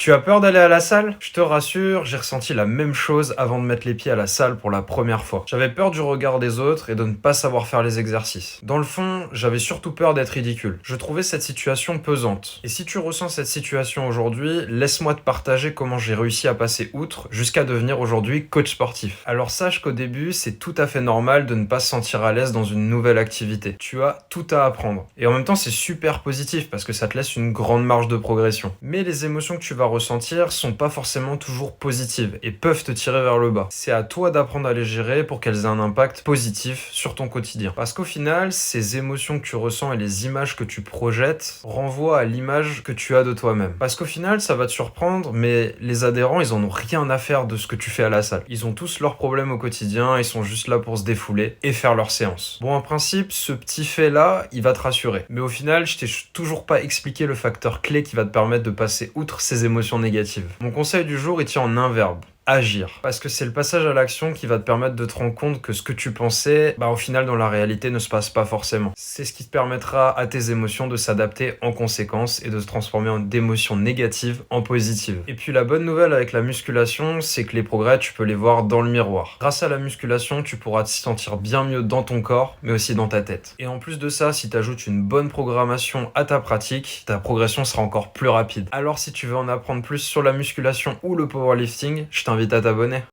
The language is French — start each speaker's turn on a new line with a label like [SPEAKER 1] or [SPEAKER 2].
[SPEAKER 1] Tu as peur d'aller à la salle? Je te rassure, j'ai ressenti la même chose avant de mettre les pieds à la salle pour la première fois. J'avais peur du regard des autres et de ne pas savoir faire les exercices. Dans le fond, j'avais surtout peur d'être ridicule. Je trouvais cette situation pesante. Et si tu ressens cette situation aujourd'hui, laisse-moi te partager comment j'ai réussi à passer outre jusqu'à devenir aujourd'hui coach sportif. Alors sache qu'au début, c'est tout à fait normal de ne pas se sentir à l'aise dans une nouvelle activité. Tu as tout à apprendre. Et en même temps, c'est super positif parce que ça te laisse une grande marge de progression. Mais les émotions que tu vas ressentir sont pas forcément toujours positives et peuvent te tirer vers le bas. C'est à toi d'apprendre à les gérer pour qu'elles aient un impact positif sur ton quotidien. Parce qu'au final, ces émotions que tu ressens et les images que tu projettes renvoient à l'image que tu as de toi-même. Parce qu'au final, ça va te surprendre, mais les adhérents, ils en ont rien à faire de ce que tu fais à la salle. Ils ont tous leurs problèmes au quotidien, ils sont juste là pour se défouler et faire leur séance. Bon, en principe, ce petit fait-là, il va te rassurer. Mais au final, je t'ai toujours pas expliqué le facteur clé qui va te permettre de passer outre ces émotions négatives. Mon conseil du jour, il tient en un verbe. Agir. Parce que c'est le passage à l'action qui va te permettre de te rendre compte que ce que tu pensais, au final, dans la réalité, ne se passe pas forcément. C'est ce qui te permettra à tes émotions de s'adapter en conséquence et de se transformer d'émotions négatives en positives. Et puis la bonne nouvelle avec la musculation, c'est que les progrès, tu peux les voir dans le miroir. Grâce à la musculation, tu pourras te sentir bien mieux dans ton corps, mais aussi dans ta tête. Et en plus de ça, si tu ajoutes une bonne programmation à ta pratique, ta progression sera encore plus rapide. Alors si tu veux en apprendre plus sur la musculation ou le powerlifting, je t'invite à t'abonner.